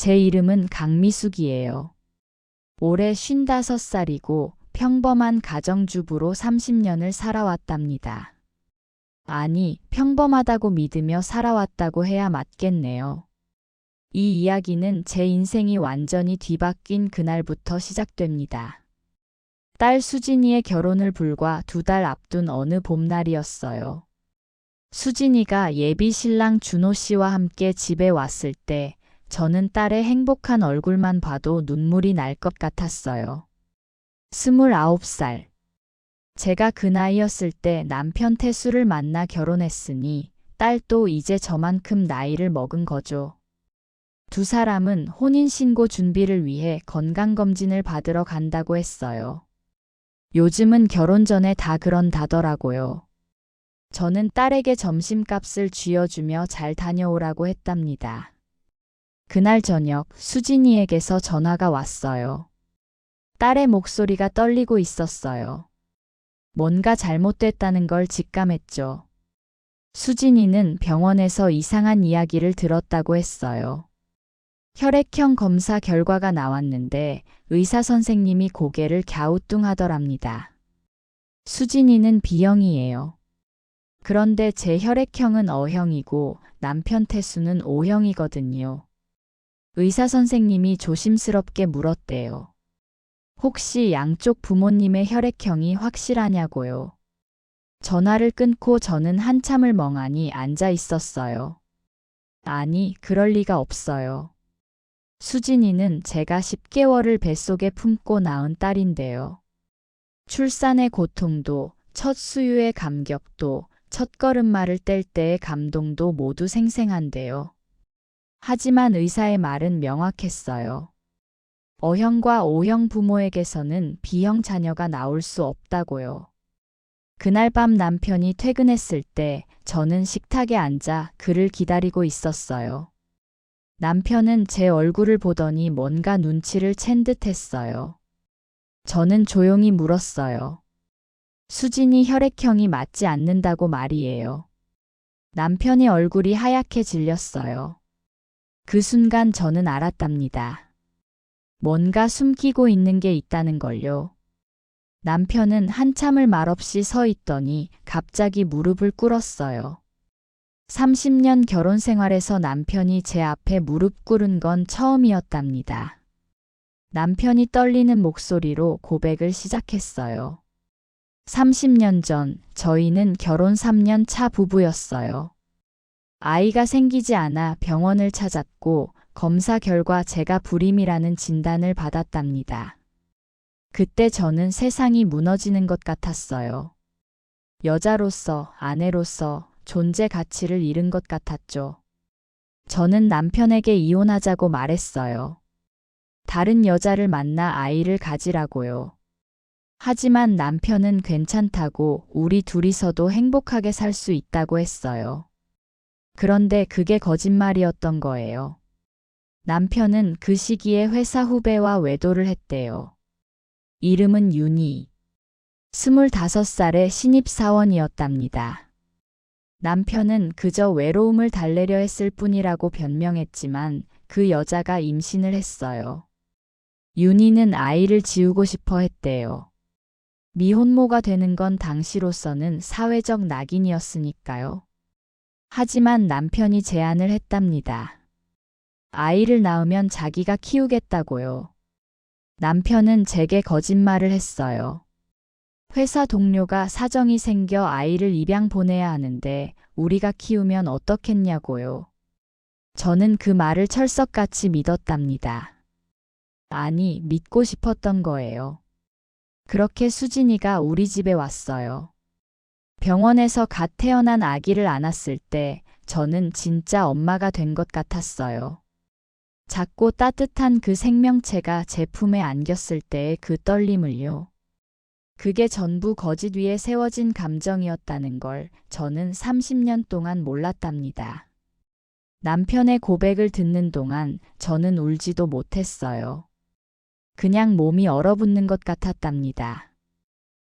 제 이름은 강미숙이에요. 올해 55살이고 평범한 가정주부로 30년을 살아왔답니다. 아니, 평범하다고 믿으며 살아왔다고 해야 맞겠네요. 이 이야기는 제 인생이 완전히 뒤바뀐 그날부터 시작됩니다. 딸 수진이의 결혼을 불과 2달 앞둔 어느 봄날이었어요. 수진이가 예비 신랑 준호 씨와 함께 집에 왔을 때 저는 딸의 행복한 얼굴만 봐도 눈물이 날 것 같았어요. 29살. 제가 그 나이였을 때 남편 태수를 만나 결혼했으니 딸도 이제 저만큼 나이를 먹은 거죠. 두 사람은 혼인신고 준비를 위해 건강검진을 받으러 간다고 했어요. 요즘은 결혼 전에 다 그런다더라고요. 저는 딸에게 점심값을 쥐어주며 잘 다녀오라고 했답니다. 그날 저녁 수진이에게서 전화가 왔어요. 딸의 목소리가 떨리고 있었어요. 뭔가 잘못됐다는 걸 직감했죠. 수진이는 병원에서 이상한 이야기를 들었다고 했어요. 혈액형 검사 결과가 나왔는데 의사 선생님이 고개를 갸우뚱하더랍니다. 수진이는 B형이에요. 그런데 제 혈액형은 O형이고 남편 태수는 O형이거든요. 의사 선생님이 조심스럽게 물었대요. 혹시 양쪽 부모님의 혈액형이 확실하냐고요. 전화를 끊고 저는 한참을 멍하니 앉아 있었어요. 아니, 그럴 리가 없어요. 수진이는 제가 10개월을 뱃속에 품고 낳은 딸인데요. 출산의 고통도, 첫 수유의 감격도, 첫걸음마를 뗄 때의 감동도 모두 생생한데요. 하지만 의사의 말은 명확했어요. O형과 O형 부모에게서는 B형 자녀가 나올 수 없다고요. 그날 밤 남편이 퇴근했을 때 저는 식탁에 앉아 그를 기다리고 있었어요. 남편은 제 얼굴을 보더니 뭔가 눈치를 챈 듯 했어요. 저는 조용히 물었어요. 수진이 혈액형이 맞지 않는다고 말이에요. 남편의 얼굴이 하얗게 질렸어요. 그 순간 저는 알았답니다. 뭔가 숨기고 있는 게 있다는 걸요. 남편은 한참을 말없이 서 있더니 갑자기 무릎을 꿇었어요. 30년 결혼 생활에서 남편이 제 앞에 무릎 꿇은 건 처음이었답니다. 남편이 떨리는 목소리로 고백을 시작했어요. 30년 전 저희는 결혼 3년 차 부부였어요. 아이가 생기지 않아 병원을 찾았고 검사 결과 제가 불임이라는 진단을 받았답니다. 그때 저는 세상이 무너지는 것 같았어요. 여자로서, 아내로서 존재 가치를 잃은 것 같았죠. 저는 남편에게 이혼하자고 말했어요. 다른 여자를 만나 아이를 가지라고요. 하지만 남편은 괜찮다고 우리 둘이서도 행복하게 살 수 있다고 했어요. 그런데 그게 거짓말이었던 거예요. 남편은 그 시기에 회사 후배와 외도를 했대요. 이름은 윤희. 25살의 신입사원이었답니다. 남편은 그저 외로움을 달래려 했을 뿐이라고 변명했지만 그 여자가 임신을 했어요. 윤희는 아이를 지우고 싶어 했대요. 미혼모가 되는 건 당시로서는 사회적 낙인이었으니까요. 하지만 남편이 제안을 했답니다. 아이를 낳으면 자기가 키우겠다고요. 남편은 제게 거짓말을 했어요. 회사 동료가 사정이 생겨 아이를 입양 보내야 하는데 우리가 키우면 어떻겠냐고요. 저는 그 말을 철석같이 믿었답니다. 아니, 믿고 싶었던 거예요. 그렇게 수진이가 우리 집에 왔어요. 병원에서 갓 태어난 아기를 안았을 때 저는 진짜 엄마가 된 것 같았어요. 작고 따뜻한 그 생명체가 제 품에 안겼을 때의 그 떨림을요. 그게 전부 거짓 위에 세워진 감정이었다는 걸 저는 30년 동안 몰랐답니다. 남편의 고백을 듣는 동안 저는 울지도 못했어요. 그냥 몸이 얼어붙는 것 같았답니다.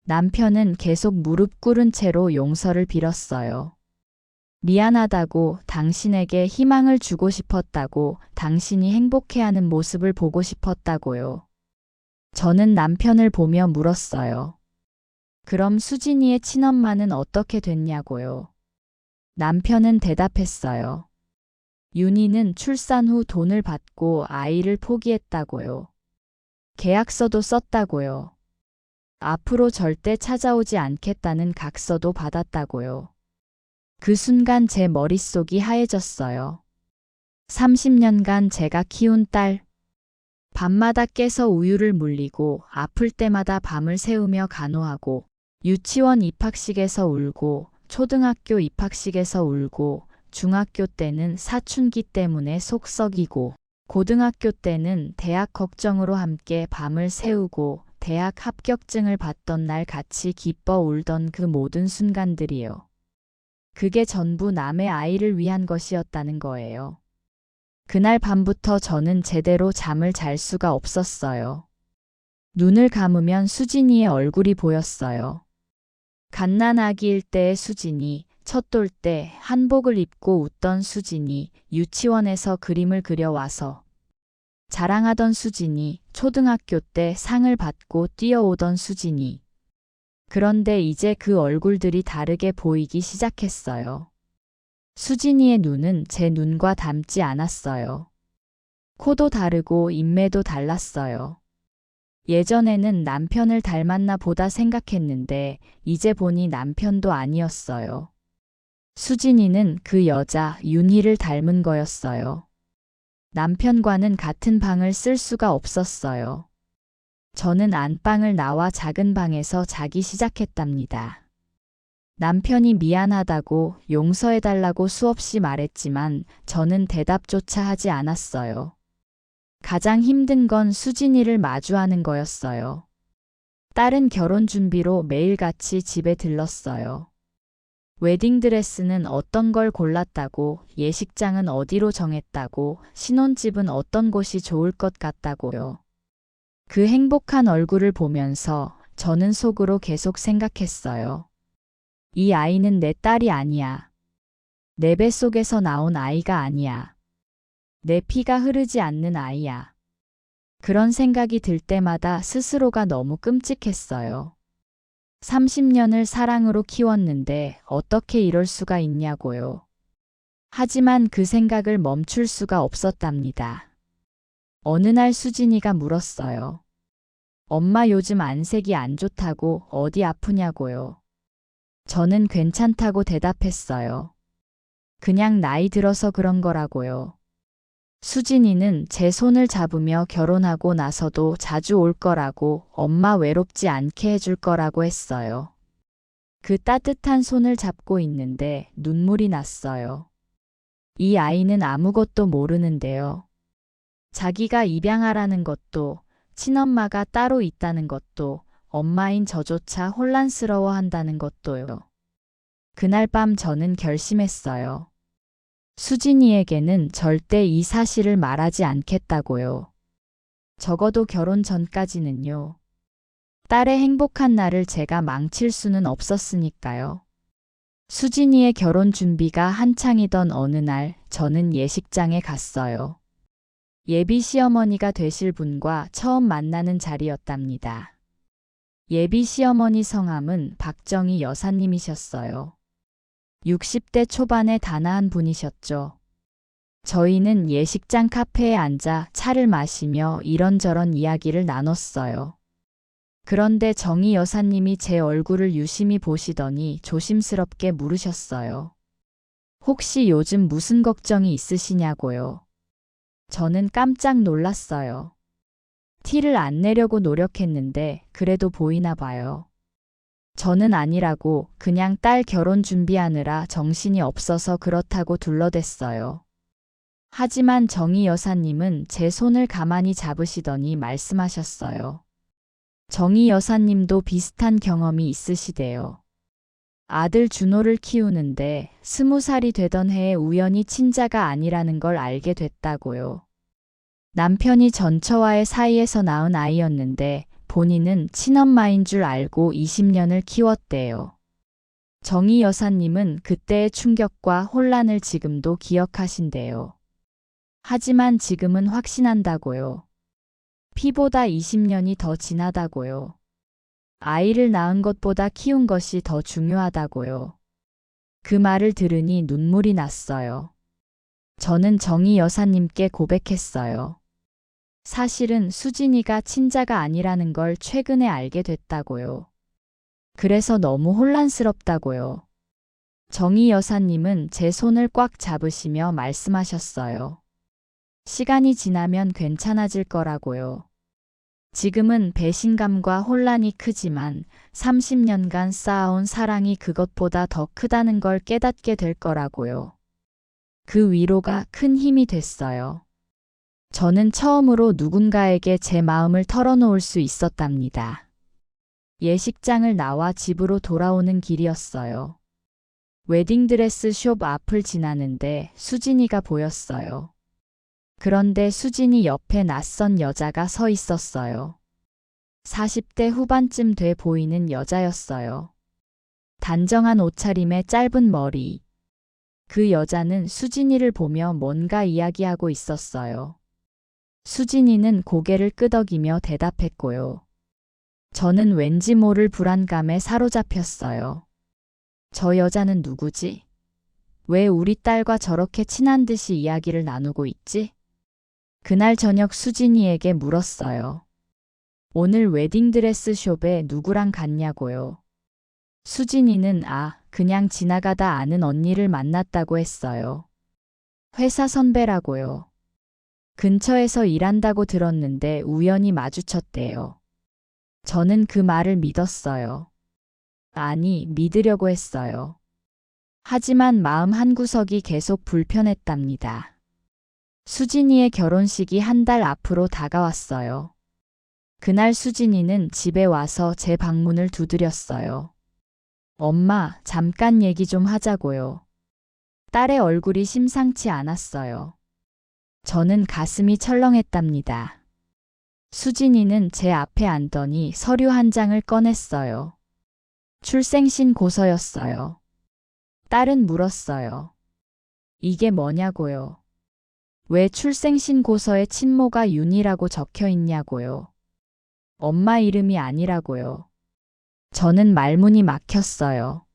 남편은 계속 무릎 꿇은 채로 용서를 빌었어요. 미안하다고, 당신에게 희망을 주고 싶었다고, 당신이 행복해하는 모습을 보고 싶었다고요. 저는 남편을 보며 물었어요. 그럼 수진이의 친엄마는 어떻게 됐냐고요. 남편은 대답했어요. 윤희는 출산 후 돈을 받고 아이를 포기했다고요. 계약서도 썼다고요. 앞으로 절대 찾아오지 않겠다는 각서도 받았다고요. 그 순간 제 머릿속이 하얘졌어요. 30년간 제가 키운 딸. 밤마다 깨서 우유를 물리고 아플 때마다 밤을 새우며 간호하고 유치원 입학식에서 울고 초등학교 입학식에서 울고 중학교 때는 사춘기 때문에 속 썩이고 고등학교 때는 대학 걱정으로 함께 밤을 새우고 대학 합격증을 받던 날 같이 기뻐 울던 그 모든 순간들이요. 그게 전부 남의 아이를 위한 것이었다는 거예요. 그날 밤부터 저는 제대로 잠을 잘 수가 없었어요. 눈을 감으면 수진이의 얼굴이 보였어요. 갓난아기일 때의 수진이, 첫돌 때 한복을 입고 웃던 수진이, 유치원에서 그림을 그려와서 자랑하던 수진이, 초등학교 때 상을 받고 뛰어오던 수진이. 그런데 이제 그 얼굴들이 다르게 보이기 시작했어요. 수진이의 눈은 제 눈과 닮지 않았어요. 코도 다르고 인매도 달랐어요. 예전에는 남편을 닮았나 보다 생각했는데 이제 보니 남편도 아니었어요. 수진이는 그 여자 윤희를 닮은 거였어요. 남편과는 같은 방을 쓸 수가 없었어요. 저는 안방을 나와 작은 방에서 자기 시작했답니다. 남편이 미안하다고 용서해달라고 수없이 말했지만 저는 대답조차 하지 않았어요. 가장 힘든 건 수진이를 마주하는 거였어요. 딸은 결혼 준비로 매일같이 집에 들렀어요. 웨딩드레스는 어떤 걸 골랐다고, 예식장은 어디로 정했다고, 신혼집은 어떤 곳이 좋을 것 같다고요. 그 행복한 얼굴을 보면서 저는 속으로 계속 생각했어요. 이 아이는 내 딸이 아니야. 내 뱃속에서 나온 아이가 아니야. 내 피가 흐르지 않는 아이야. 그런 생각이 들 때마다 스스로가 너무 끔찍했어요. 30년을 사랑으로 키웠는데 어떻게 이럴 수가 있냐고요. 하지만 그 생각을 멈출 수가 없었답니다. 어느 날 수진이가 물었어요. 엄마 요즘 안색이 안 좋다고 어디 아프냐고요. 저는 괜찮다고 대답했어요. 그냥 나이 들어서 그런 거라고요. 수진이는 제 손을 잡으며 결혼하고 나서도 자주 올 거라고 엄마 외롭지 않게 해줄 거라고 했어요. 그 따뜻한 손을 잡고 있는데 눈물이 났어요. 이 아이는 아무것도 모르는데요. 자기가 입양하라는 것도 친엄마가 따로 있다는 것도 엄마인 저조차 혼란스러워한다는 것도요. 그날 밤 저는 결심했어요. 수진이에게는 절대 이 사실을 말하지 않겠다고요. 적어도 결혼 전까지는요. 딸의 행복한 날을 제가 망칠 수는 없었으니까요. 수진이의 결혼 준비가 한창이던 어느 날 저는 예식장에 갔어요. 예비 시어머니가 되실 분과 처음 만나는 자리였답니다. 예비 시어머니 성함은 박정희 여사님이셨어요. 60대 초반의 단아한 분이셨죠. 저희는 예식장 카페에 앉아 차를 마시며 이런저런 이야기를 나눴어요. 그런데 정희 여사님이 제 얼굴을 유심히 보시더니 조심스럽게 물으셨어요. 혹시 요즘 무슨 걱정이 있으시냐고요. 저는 깜짝 놀랐어요. 티를 안 내려고 노력했는데 그래도 보이나 봐요. 저는 아니라고 그냥 딸 결혼 준비하느라 정신이 없어서 그렇다고 둘러댔어요. 하지만 정희 여사님은 제 손을 가만히 잡으시더니 말씀하셨어요. 정희 여사님도 비슷한 경험이 있으시대요. 아들 준호를 키우는데 20살이 되던 해에 우연히 친자가 아니라는 걸 알게 됐다고요. 남편이 전처와의 사이에서 낳은 아이였는데 본인은 친엄마인 줄 알고 20년을 키웠대요. 정희 여사님은 그때의 충격과 혼란을 지금도 기억하신대요. 하지만 지금은 확신한다고요. 피보다 20년이 더 진하다고요. 아이를 낳은 것보다 키운 것이 더 중요하다고요. 그 말을 들으니 눈물이 났어요. 저는 정희 여사님께 고백했어요. 사실은 수진이가 친자가 아니라는 걸 최근에 알게 됐다고요. 그래서 너무 혼란스럽다고요. 정희 여사님은 제 손을 꽉 잡으시며 말씀하셨어요. 시간이 지나면 괜찮아질 거라고요. 지금은 배신감과 혼란이 크지만 30년간 쌓아온 사랑이 그것보다 더 크다는 걸 깨닫게 될 거라고요. 그 위로가 큰 힘이 됐어요. 저는 처음으로 누군가에게 제 마음을 털어놓을 수 있었답니다. 예식장을 나와 집으로 돌아오는 길이었어요. 웨딩드레스 숍 앞을 지나는데 수진이가 보였어요. 그런데 수진이 옆에 낯선 여자가 서 있었어요. 40대 후반쯤 돼 보이는 여자였어요. 단정한 옷차림에 짧은 머리. 그 여자는 수진이를 보며 뭔가 이야기하고 있었어요. 수진이는 고개를 끄덕이며 대답했고요. 저는 왠지 모를 불안감에 사로잡혔어요. 저 여자는 누구지? 왜 우리 딸과 저렇게 친한 듯이 이야기를 나누고 있지? 그날 저녁 수진이에게 물었어요. 오늘 웨딩드레스 숍에 누구랑 갔냐고요. 수진이는 그냥 지나가다 아는 언니를 만났다고 했어요. 회사 선배라고요. 근처에서 일한다고 들었는데 우연히 마주쳤대요. 저는 그 말을 믿었어요. 아니, 믿으려고 했어요. 하지만 마음 한구석이 계속 불편했답니다. 수진이의 결혼식이 한 달 앞으로 다가왔어요. 그날 수진이는 집에 와서 제 방문을 두드렸어요. 엄마, 잠깐 얘기 좀 하자고요. 딸의 얼굴이 심상치 않았어요. 저는 가슴이 철렁했답니다. 수진이는 제 앞에 앉더니 서류 한 장을 꺼냈어요. 출생신고서였어요. 딸은 물었어요. 이게 뭐냐고요. 왜 출생신고서에 친모가 윤이라고 적혀 있냐고요. 엄마 이름이 아니라고요. 저는 말문이 막혔어요.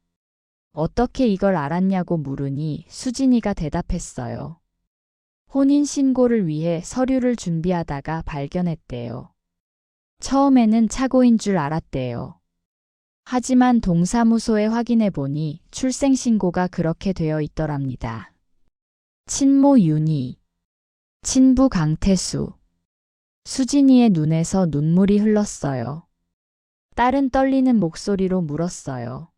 어떻게 이걸 알았냐고 물으니 수진이가 대답했어요. 혼인신고를 위해 서류를 준비하다가 발견했대요. 처음에는 착오인 줄 알았대요. 하지만 동사무소에 확인해 보니 출생신고가 그렇게 되어 있더랍니다. 친모 윤희, 친부 강태수. 수진이의 눈에서 눈물이 흘렀어요. 딸은 떨리는 목소리로 물었어요.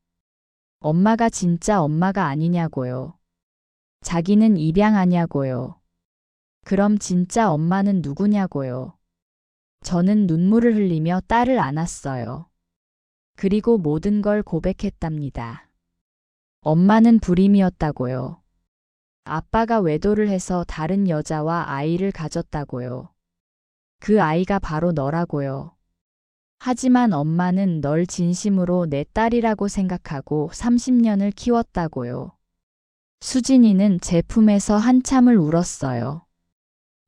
엄마가 진짜 엄마가 아니냐고요. 자기는 입양하냐고요. 그럼 진짜 엄마는 누구냐고요. 저는 눈물을 흘리며 딸을 안았어요. 그리고 모든 걸 고백했답니다. 엄마는 불임이었다고요. 아빠가 외도를 해서 다른 여자와 아이를 가졌다고요. 그 아이가 바로 너라고요. 하지만 엄마는 널 진심으로 내 딸이라고 생각하고 30년을 키웠다고요. 수진이는 제 품에서 한참을 울었어요.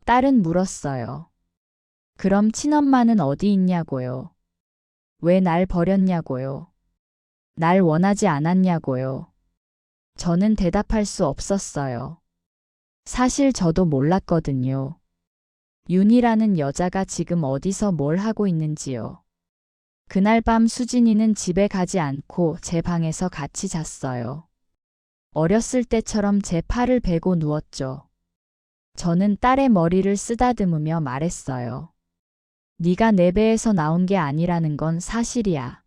딸은 물었어요. 그럼 친엄마는 어디 있냐고요. 왜 날 버렸냐고요. 날 원하지 않았냐고요. 저는 대답할 수 없었어요. 사실 저도 몰랐거든요. 윤이라는 여자가 지금 어디서 뭘 하고 있는지요. 그날 밤 수진이는 집에 가지 않고 제 방에서 같이 잤어요. 어렸을 때처럼 제 팔을 베고 누웠죠. 저는 딸의 머리를 쓰다듬으며 말했어요. 네가 내 배에서 나온 게 아니라는 건 사실이야.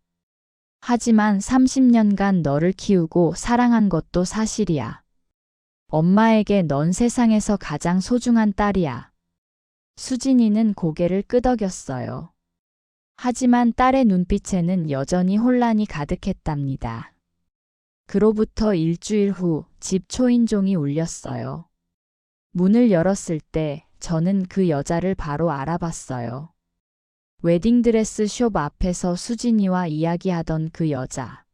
하지만 30년간 너를 키우고 사랑한 것도 사실이야. 엄마에게 넌 세상에서 가장 소중한 딸이야. 수진이는 고개를 끄덕였어요. 하지만 딸의 눈빛에는 여전히 혼란이 가득했답니다. 그로부터 일주일 후 집 초인종이 울렸어요. 문을 열었을 때 저는 그 여자를 바로 알아봤어요. 웨딩드레스 숍 앞에서 수진이와 이야기하던 그 여자.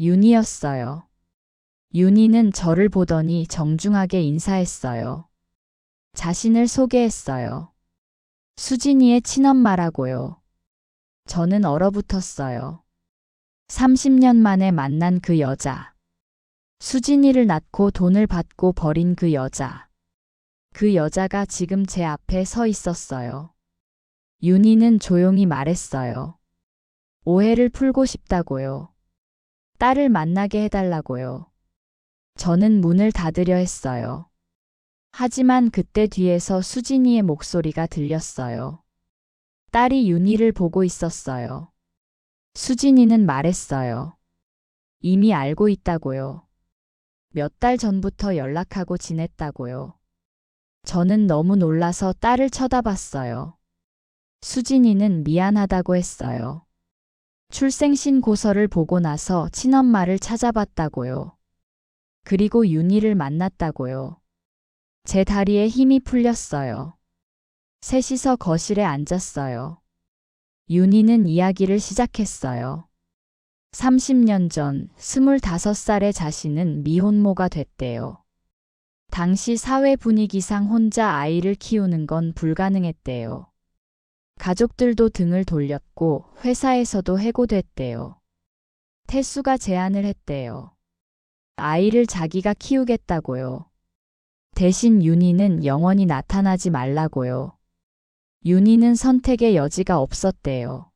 윤희였어요. 윤희는 저를 보더니 정중하게 인사했어요. 자신을 소개했어요. 수진이의 친엄마라고요. 저는 얼어붙었어요. 30년 만에 만난 그 여자. 수진이를 낳고 돈을 받고 버린 그 여자. 그 여자가 지금 제 앞에 서 있었어요. 윤희는 조용히 말했어요. 오해를 풀고 싶다고요. 딸을 만나게 해달라고요. 저는 문을 닫으려 했어요. 하지만 그때 뒤에서 수진이의 목소리가 들렸어요. 딸이 윤희를 보고 있었어요. 수진이는 말했어요. 이미 알고 있다고요. 몇 달 전부터 연락하고 지냈다고요. 저는 너무 놀라서 딸을 쳐다봤어요. 수진이는 미안하다고 했어요. 출생신고서를 보고 나서 친엄마를 찾아봤다고요. 그리고 윤희를 만났다고요. 제 다리에 힘이 풀렸어요. 셋이서 거실에 앉았어요. 윤희는 이야기를 시작했어요. 30년 전 25살의 자신은 미혼모가 됐대요. 당시 사회 분위기상 혼자 아이를 키우는 건 불가능했대요. 가족들도 등을 돌렸고 회사에서도 해고됐대요. 태수가 제안을 했대요. 아이를 자기가 키우겠다고요. 대신 윤희는 영원히 나타나지 말라고요. 윤희는 선택의 여지가 없었대요.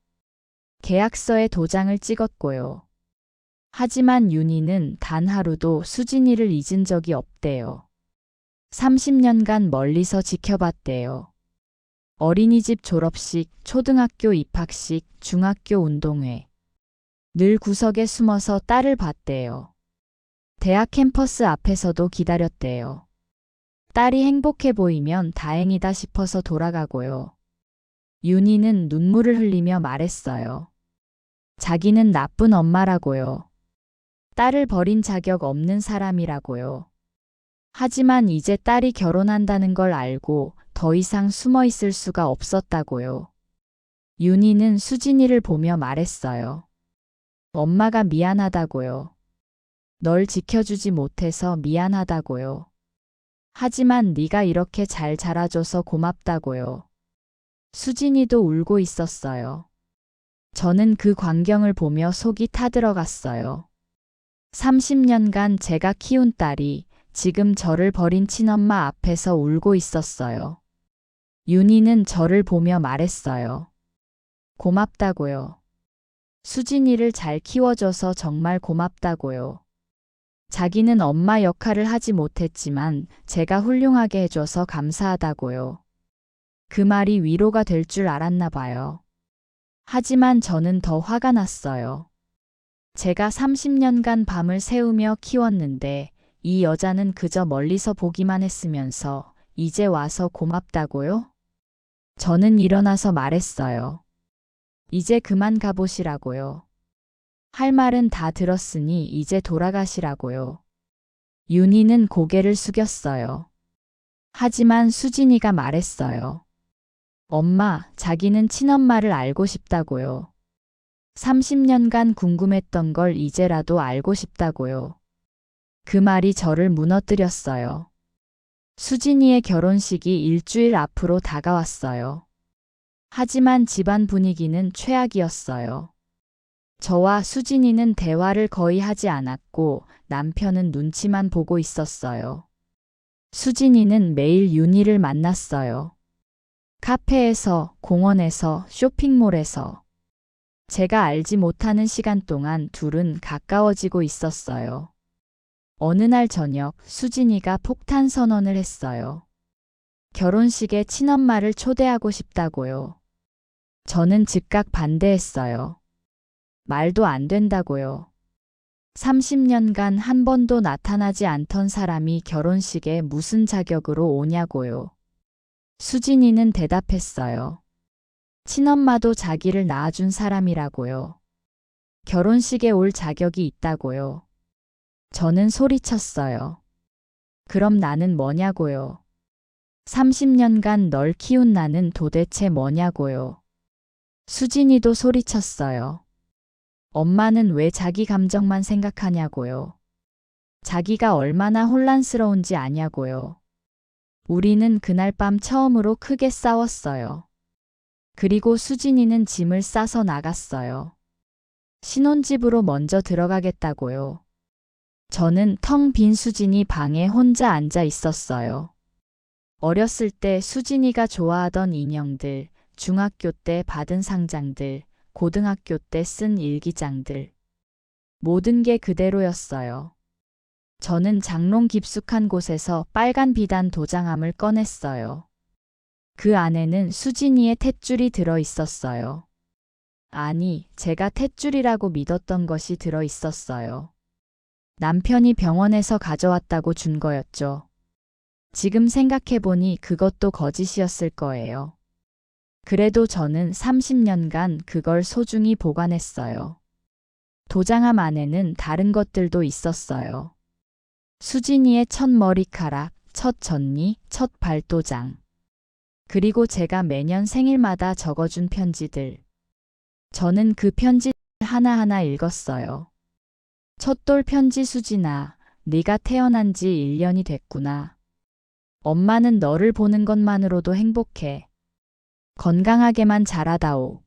계약서에 도장을 찍었고요. 하지만 윤희는 단 하루도 수진이를 잊은 적이 없대요. 30년간 멀리서 지켜봤대요. 어린이집 졸업식, 초등학교 입학식, 중학교 운동회. 늘 구석에 숨어서 딸을 봤대요. 대학 캠퍼스 앞에서도 기다렸대요. 딸이 행복해 보이면 다행이다 싶어서 돌아가고요. 윤희는 눈물을 흘리며 말했어요. 자기는 나쁜 엄마라고요. 딸을 버린 자격 없는 사람이라고요. 하지만 이제 딸이 결혼한다는 걸 알고 더 이상 숨어 있을 수가 없었다고요. 윤희는 수진이를 보며 말했어요. 엄마가 미안하다고요. 널 지켜주지 못해서 미안하다고요. 하지만 네가 이렇게 잘 자라줘서 고맙다고요. 수진이도 울고 있었어요. 저는 그 광경을 보며 속이 타들어갔어요. 30년간 제가 키운 딸이 지금 저를 버린 친엄마 앞에서 울고 있었어요. 윤희는 저를 보며 말했어요. 고맙다고요. 수진이를 잘 키워줘서 정말 고맙다고요. 자기는 엄마 역할을 하지 못했지만 제가 훌륭하게 해줘서 감사하다고요. 그 말이 위로가 될 줄 알았나 봐요. 하지만 저는 더 화가 났어요. 제가 30년간 밤을 새우며 키웠는데 이 여자는 그저 멀리서 보기만 했으면서 이제 와서 고맙다고요? 저는 일어나서 말했어요. 이제 그만 가보시라고요. 할 말은 다 들었으니 이제 돌아가시라고요. 윤희는 고개를 숙였어요. 하지만 수진이가 말했어요. 엄마, 자기는 친엄마를 알고 싶다고요. 30년간 궁금했던 걸 이제라도 알고 싶다고요. 그 말이 저를 무너뜨렸어요. 수진이의 결혼식이 일주일 앞으로 다가왔어요. 하지만 집안 분위기는 최악이었어요. 저와 수진이는 대화를 거의 하지 않았고 남편은 눈치만 보고 있었어요. 수진이는 매일 윤희를 만났어요. 카페에서, 공원에서, 쇼핑몰에서. 제가 알지 못하는 시간 동안 둘은 가까워지고 있었어요. 어느 날 저녁 수진이가 폭탄 선언을 했어요. 결혼식에 친엄마를 초대하고 싶다고요. 저는 즉각 반대했어요. 말도 안 된다고요. 30년간 한 번도 나타나지 않던 사람이 결혼식에 무슨 자격으로 오냐고요. 수진이는 대답했어요. 친엄마도 자기를 낳아준 사람이라고요. 결혼식에 올 자격이 있다고요. 저는 소리쳤어요. 그럼 나는 뭐냐고요. 30년간 널 키운 나는 도대체 뭐냐고요. 수진이도 소리쳤어요. 엄마는 왜 자기 감정만 생각하냐고요. 자기가 얼마나 혼란스러운지 아냐고요. 우리는 그날 밤 처음으로 크게 싸웠어요. 그리고 수진이는 짐을 싸서 나갔어요. 신혼집으로 먼저 들어가겠다고요. 저는 텅 빈 수진이 방에 혼자 앉아 있었어요. 어렸을 때 수진이가 좋아하던 인형들, 중학교 때 받은 상장들, 고등학교 때 쓴 일기장들. 모든 게 그대로였어요. 저는 장롱 깊숙한 곳에서 빨간 비단 도장함을 꺼냈어요. 그 안에는 수진이의 탯줄이 들어 있었어요. 아니, 제가 탯줄이라고 믿었던 것이 들어 있었어요. 남편이 병원에서 가져왔다고 준 거였죠. 지금 생각해보니 그것도 거짓이었을 거예요. 그래도 저는 30년간 그걸 소중히 보관했어요. 도장함 안에는 다른 것들도 있었어요. 수진이의 첫 머리카락, 첫 전니, 첫 발도장. 그리고 제가 매년 생일마다 적어준 편지들. 저는 그 편지 하나하나 읽었어요. 첫돌 편지 수진아, 네가 태어난 지 1년이 됐구나. 엄마는 너를 보는 것만으로도 행복해. 건강하게만 자라다오.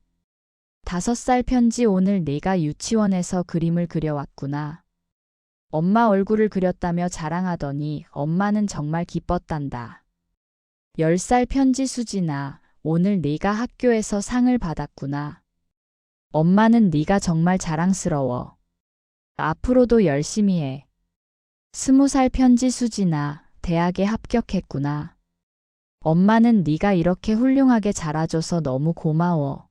5살 편지 오늘 네가 유치원에서 그림을 그려왔구나. 엄마 얼굴을 그렸다며 자랑하더니 엄마는 정말 기뻤단다. 10살 편지 수진아, 오늘 네가 학교에서 상을 받았구나. 엄마는 네가 정말 자랑스러워. 앞으로도 열심히 해. 20살 편지 수진아, 대학에 합격했구나. 엄마는 네가 이렇게 훌륭하게 자라줘서 너무 고마워.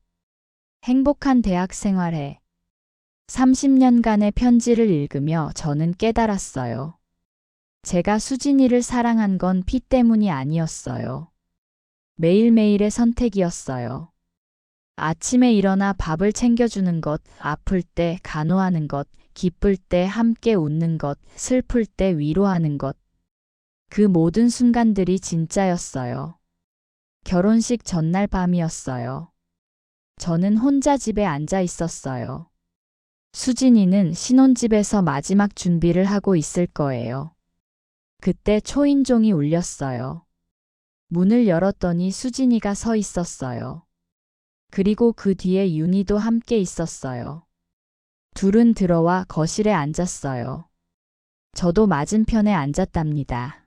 행복한 대학 생활해. 30년간의 편지를 읽으며 저는 깨달았어요. 제가 수진이를 사랑한 건 피 때문이 아니었어요. 매일매일의 선택이었어요. 아침에 일어나 밥을 챙겨주는 것, 아플 때 간호하는 것, 기쁠 때 함께 웃는 것, 슬플 때 위로하는 것. 그 모든 순간들이 진짜였어요. 결혼식 전날 밤이었어요. 저는 혼자 집에 앉아 있었어요. 수진이는 신혼집에서 마지막 준비를 하고 있을 거예요. 그때 초인종이 울렸어요. 문을 열었더니 수진이가 서 있었어요. 그리고 그 뒤에 윤희도 함께 있었어요. 둘은 들어와 거실에 앉았어요. 저도 맞은편에 앉았답니다.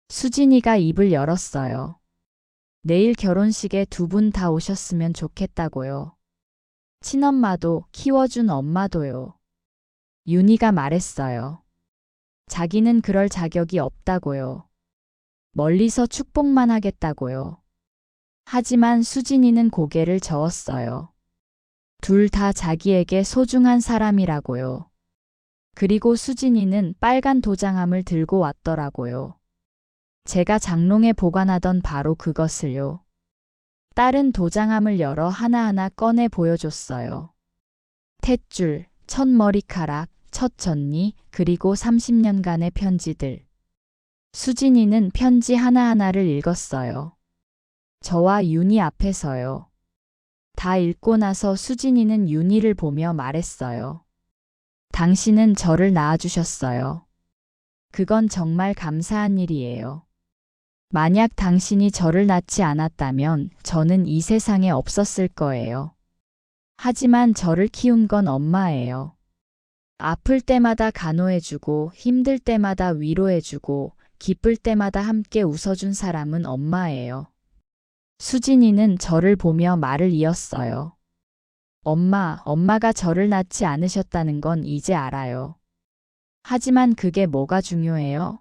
수진이가 입을 열었어요. 내일 결혼식에 2분 다 오셨으면 좋겠다고요. 친엄마도 키워준 엄마도요. 윤희가 말했어요. 자기는 그럴 자격이 없다고요. 멀리서 축복만 하겠다고요. 하지만 수진이는 고개를 저었어요. 둘 다 자기에게 소중한 사람이라고요. 그리고 수진이는 빨간 도장함을 들고 왔더라고요. 제가 장롱에 보관하던 바로 그것을요. 딸은 도장함을 열어 하나하나 꺼내 보여줬어요. 탯줄, 첫 머리카락, 첫 전니, 그리고 30년간의 편지들. 수진이는 편지 하나하나를 읽었어요. 저와 윤희 앞에서요. 다 읽고 나서 수진이는 윤희를 보며 말했어요. 당신은 저를 낳아주셨어요. 그건 정말 감사한 일이에요. 만약 당신이 저를 낳지 않았다면 저는 이 세상에 없었을 거예요. 하지만 저를 키운 건 엄마예요. 아플 때마다 간호해주고 힘들 때마다 위로해주고 기쁠 때마다 함께 웃어준 사람은 엄마예요. 수진이는 저를 보며 말을 이었어요. 엄마가 저를 낳지 않으셨다는 건 이제 알아요. 하지만 그게 뭐가 중요해요?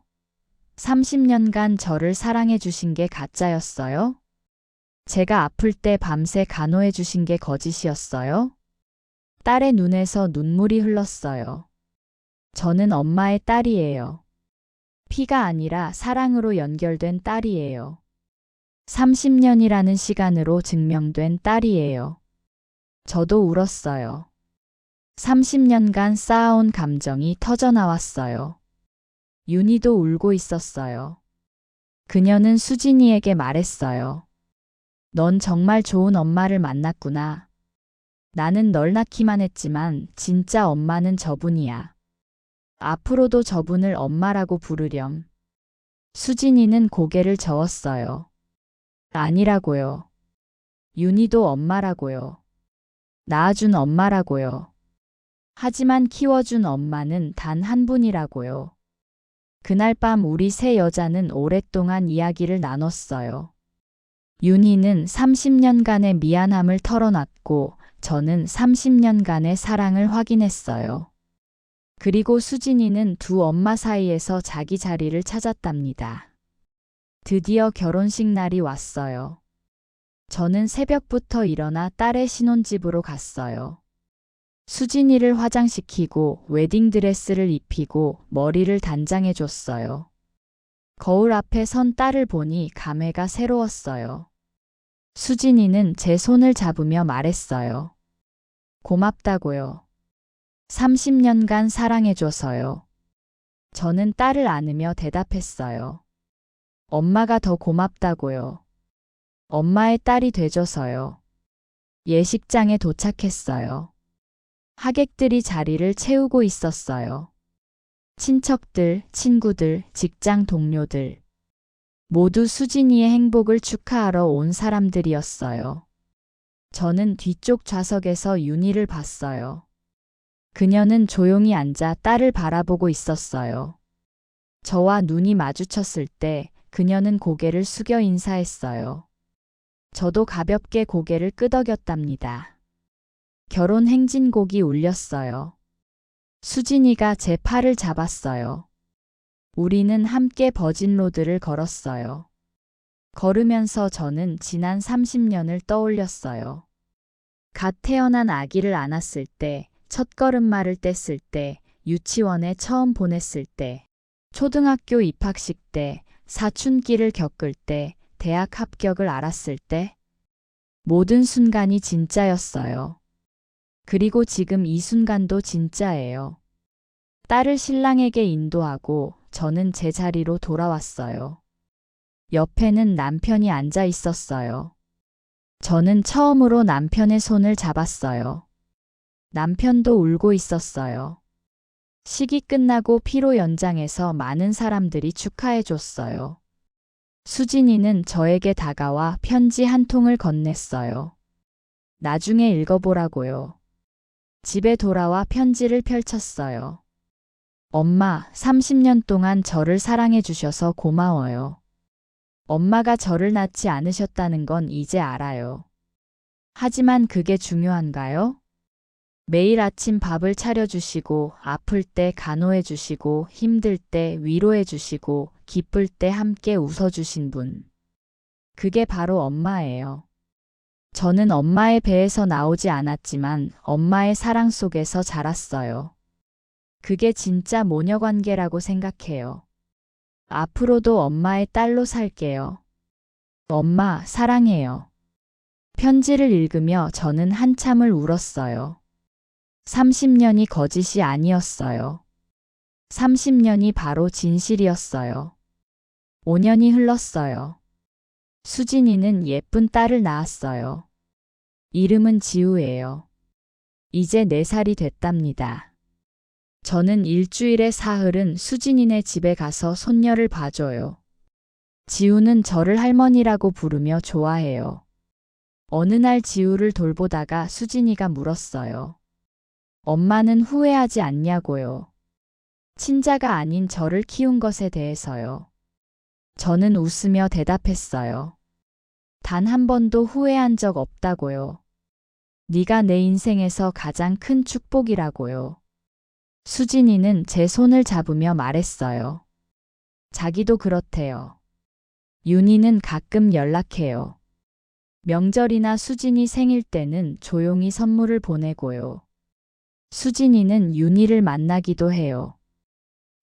30년간 저를 사랑해 주신 게 가짜였어요? 제가 아플 때 밤새 간호해 주신 게 거짓이었어요? 딸의 눈에서 눈물이 흘렀어요. 저는 엄마의 딸이에요. 피가 아니라 사랑으로 연결된 딸이에요. 30년이라는 시간으로 증명된 딸이에요. 저도 울었어요. 30년간 쌓아온 감정이 터져나왔어요. 윤희도 울고 있었어요. 그녀는 수진이에게 말했어요. 넌 정말 좋은 엄마를 만났구나. 나는 널 낳기만 했지만 진짜 엄마는 저분이야. 앞으로도 저분을 엄마라고 부르렴. 수진이는 고개를 저었어요. 아니라고요. 윤희도 엄마라고요. 낳아준 엄마라고요. 하지만 키워준 엄마는 단 한 분이라고요. 그날 밤 우리 세 여자는 오랫동안 이야기를 나눴어요. 윤희는 30년간의 미안함을 털어놨고 저는 30년간의 사랑을 확인했어요. 그리고 수진이는 두 엄마 사이에서 자기 자리를 찾았답니다. 드디어 결혼식 날이 왔어요. 저는 새벽부터 일어나 딸의 신혼집으로 갔어요. 수진이를 화장시키고 웨딩드레스를 입히고 머리를 단장해 줬어요. 거울 앞에 선 딸을 보니 감회가 새로웠어요. 수진이는 제 손을 잡으며 말했어요. 고맙다고요. 30년간 사랑해줘서요. 저는 딸을 안으며 대답했어요. 엄마가 더 고맙다고요. 엄마의 딸이 돼줘서요. 예식장에 도착했어요. 하객들이 자리를 채우고 있었어요. 친척들, 친구들, 직장 동료들. 모두 수진이의 행복을 축하하러 온 사람들이었어요. 저는 뒤쪽 좌석에서 윤희를 봤어요. 그녀는 조용히 앉아 딸을 바라보고 있었어요. 저와 눈이 마주쳤을 때 그녀는 고개를 숙여 인사했어요. 저도 가볍게 고개를 끄덕였답니다. 결혼 행진곡이 울렸어요. 수진이가 제 팔을 잡았어요. 우리는 함께 버진로드를 걸었어요. 걸으면서 저는 지난 30년을 떠올렸어요. 갓 태어난 아기를 안았을 때, 첫걸음마를 뗐을 때, 유치원에 처음 보냈을 때, 초등학교 입학식 때, 사춘기를 겪을 때, 대학 합격을 알았을 때, 모든 순간이 진짜였어요. 그리고 지금 이 순간도 진짜예요. 딸을 신랑에게 인도하고 저는 제 자리로 돌아왔어요. 옆에는 남편이 앉아 있었어요. 저는 처음으로 남편의 손을 잡았어요. 남편도 울고 있었어요. 식이 끝나고 피로 연장해서 많은 사람들이 축하해 줬어요. 수진이는 저에게 다가와 편지 한 통을 건넸어요. 나중에 읽어보라고요. 집에 돌아와 편지를 펼쳤어요. 엄마, 30년 동안 저를 사랑해 주셔서 고마워요. 엄마가 저를 낳지 않으셨다는 건 이제 알아요. 하지만 그게 중요한가요? 매일 아침 밥을 차려주시고, 아플 때 간호해 주시고, 힘들 때 위로해 주시고, 기쁠 때 함께 웃어주신 분. 그게 바로 엄마예요. 저는 엄마의 배에서 나오지 않았지만 엄마의 사랑 속에서 자랐어요. 그게 진짜 모녀 관계라고 생각해요. 앞으로도 엄마의 딸로 살게요. 엄마, 사랑해요. 편지를 읽으며 저는 한참을 울었어요. 30년이 거짓이 아니었어요. 30년이 바로 진실이었어요. 5년이 흘렀어요. 수진이는 예쁜 딸을 낳았어요. 이름은 지우예요. 이제 4살이 됐답니다. 저는 일주일에 사흘은 수진이네 집에 가서 손녀를 봐줘요. 지우는 저를 할머니라고 부르며 좋아해요. 어느 날 지우를 돌보다가 수진이가 물었어요. 엄마는 후회하지 않냐고요. 친자가 아닌 저를 키운 것에 대해서요. 저는 웃으며 대답했어요. 단 한 번도 후회한 적 없다고요. 네가 내 인생에서 가장 큰 축복이라고요. 수진이는 제 손을 잡으며 말했어요. 자기도 그렇대요. 윤희는 가끔 연락해요. 명절이나 수진이 생일 때는 조용히 선물을 보내고요. 수진이는 윤희를 만나기도 해요.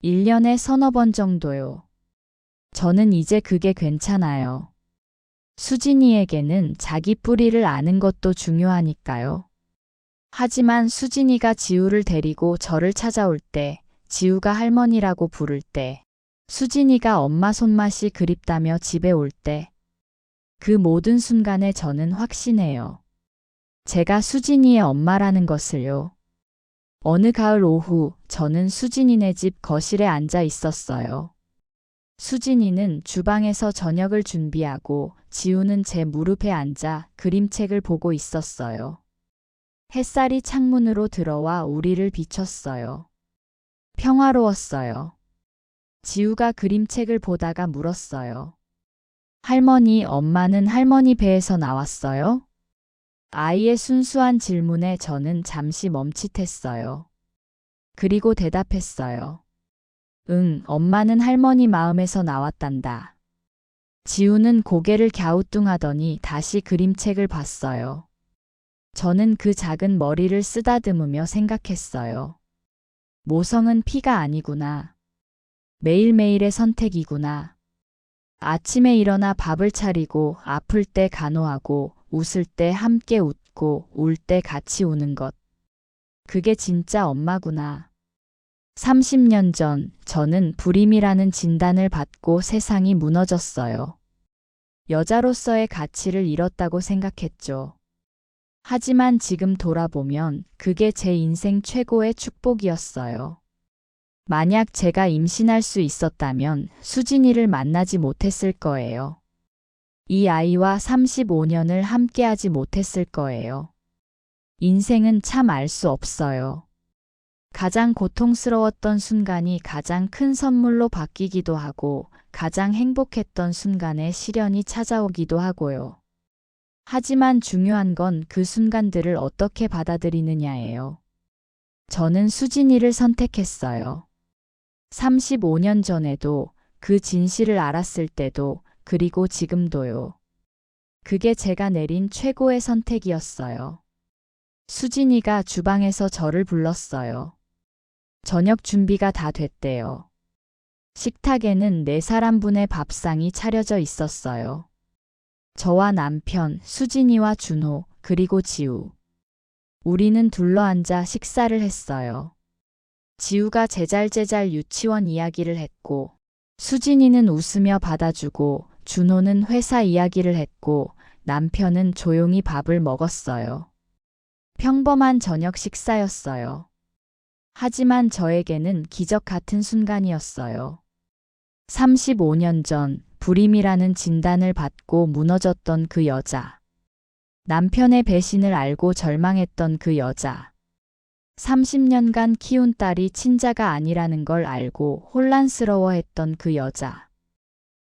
1년에 서너 번 정도요. 저는 이제 그게 괜찮아요. 수진이에게는 자기 뿌리를 아는 것도 중요하니까요. 하지만 수진이가 지우를 데리고 저를 찾아올 때, 지우가 할머니라고 부를 때, 수진이가 엄마 손맛이 그립다며 집에 올 때, 그 모든 순간에 저는 확신해요. 제가 수진이의 엄마라는 것을요. 어느 가을 오후 저는 수진이네 집 거실에 앉아 있었어요. 수진이는 주방에서 저녁을 준비하고 지우는 제 무릎에 앉아 그림책을 보고 있었어요. 햇살이 창문으로 들어와 우리를 비췄어요. 평화로웠어요. 지우가 그림책을 보다가 물었어요. 할머니, 엄마는 할머니 배에서 나왔어요? 아이의 순수한 질문에 저는 잠시 멈칫했어요. 그리고 대답했어요. 응, 엄마는 할머니 마음에서 나왔단다. 지우는 고개를 갸우뚱하더니 다시 그림책을 봤어요. 저는 그 작은 머리를 쓰다듬으며 생각했어요. 모성은 피가 아니구나. 매일매일의 선택이구나. 아침에 일어나 밥을 차리고 아플 때 간호하고 웃을 때 함께 웃고 울 때 같이 우는 것. 그게 진짜 엄마구나. 30년 전 저는 불임이라는 진단을 받고 세상이 무너졌어요. 여자로서의 가치를 잃었다고 생각했죠. 하지만 지금 돌아보면 그게 제 인생 최고의 축복이었어요. 만약 제가 임신할 수 있었다면 수진이를 만나지 못했을 거예요. 이 아이와 35년을 함께하지 못했을 거예요. 인생은 참 알 수 없어요. 가장 고통스러웠던 순간이 가장 큰 선물로 바뀌기도 하고 가장 행복했던 순간에 시련이 찾아오기도 하고요. 하지만 중요한 건 그 순간들을 어떻게 받아들이느냐예요. 저는 수진이를 선택했어요. 35년 전에도, 그 진실을 알았을 때도, 그리고 지금도요. 그게 제가 내린 최고의 선택이었어요. 수진이가 주방에서 저를 불렀어요. 저녁 준비가 다 됐대요. 식탁에는 4사람분의 밥상이 차려져 있었어요. 저와 남편, 수진이와 준호, 그리고 지우. 우리는 둘러앉아 식사를 했어요. 지우가 제잘제잘 유치원 이야기를 했고, 수진이는 웃으며 받아주고, 준호는 회사 이야기를 했고, 남편은 조용히 밥을 먹었어요. 평범한 저녁 식사였어요. 하지만 저에게는 기적 같은 순간이었어요. 35년 전 불임이라는 진단을 받고 무너졌던 그 여자. 남편의 배신을 알고 절망했던 그 여자. 30년간 키운 딸이 친자가 아니라는 걸 알고 혼란스러워했던 그 여자.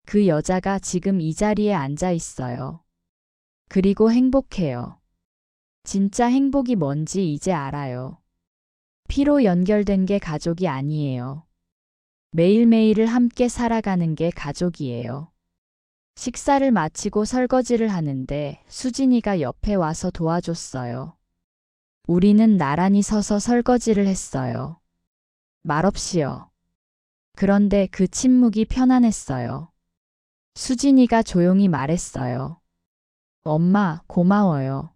그 여자가 지금 이 자리에 앉아 있어요. 그리고 행복해요. 진짜 행복이 뭔지 이제 알아요. 피로 연결된 게 가족이 아니에요. 매일매일을 함께 살아가는 게 가족이에요. 식사를 마치고 설거지를 하는데 수진이가 옆에 와서 도와줬어요. 우리는 나란히 서서 설거지를 했어요. 말없이요. 그런데 그 침묵이 편안했어요. 수진이가 조용히 말했어요. 엄마, 고마워요.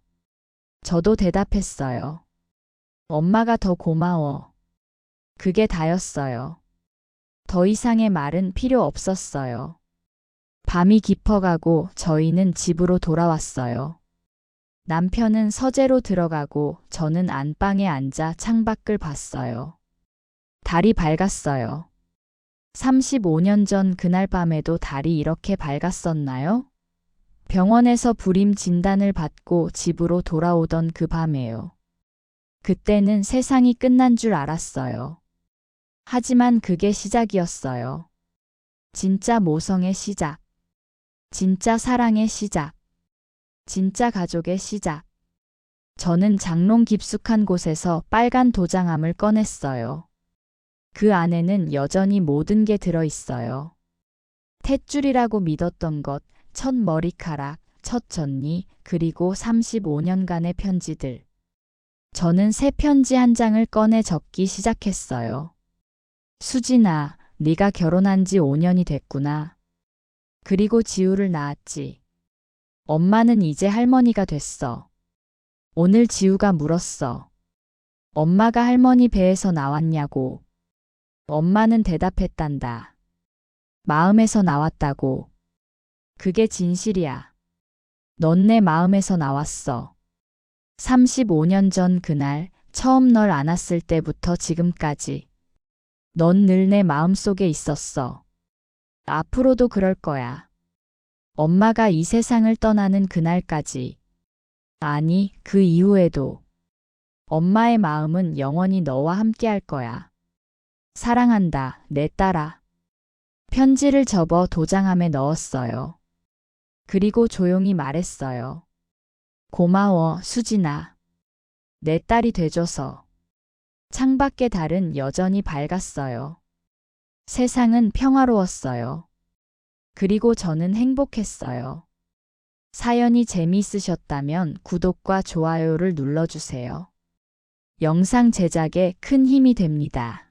저도 대답했어요. 엄마가 더 고마워. 그게 다였어요. 더 이상의 말은 필요 없었어요. 밤이 깊어가고 저희는 집으로 돌아왔어요. 남편은 서재로 들어가고 저는 안방에 앉아 창밖을 봤어요. 달이 밝았어요. 35년 전 그날 밤에도 달이 이렇게 밝았었나요? 병원에서 불임 진단을 받고 집으로 돌아오던 그 밤에요. 그때는 세상이 끝난 줄 알았어요. 하지만 그게 시작이었어요. 진짜 모성의 시작. 진짜 사랑의 시작. 진짜 가족의 시작. 저는 장롱 깊숙한 곳에서 빨간 도장함을 꺼냈어요. 그 안에는 여전히 모든 게 들어있어요. 탯줄이라고 믿었던 것, 첫 머리카락, 첫 전리, 그리고 35년간의 편지들. 저는 새 편지 한 장을 꺼내 적기 시작했어요. 수진아, 네가 결혼한 지 5년이 됐구나. 그리고 지우를 낳았지. 엄마는 이제 할머니가 됐어. 오늘 지우가 물었어. 엄마가 할머니 배에서 나왔냐고. 엄마는 대답했단다. 마음에서 나왔다고. 그게 진실이야. 넌 내 마음에서 나왔어. 35년 전 그날 처음 널 안았을 때부터 지금까지 넌 늘 내 마음속에 있었어. 앞으로도 그럴 거야. 엄마가 이 세상을 떠나는 그날까지. 아니, 그 이후에도. 엄마의 마음은 영원히 너와 함께 할 거야. 사랑한다, 내 딸아. 편지를 접어 도장함에 넣었어요. 그리고 조용히 말했어요. 고마워, 수진아. 내 딸이 돼줘서. 창밖의 달은 여전히 밝았어요. 세상은 평화로웠어요. 그리고 저는 행복했어요. 사연이 재미있으셨다면 구독과 좋아요를 눌러주세요. 영상 제작에 큰 힘이 됩니다.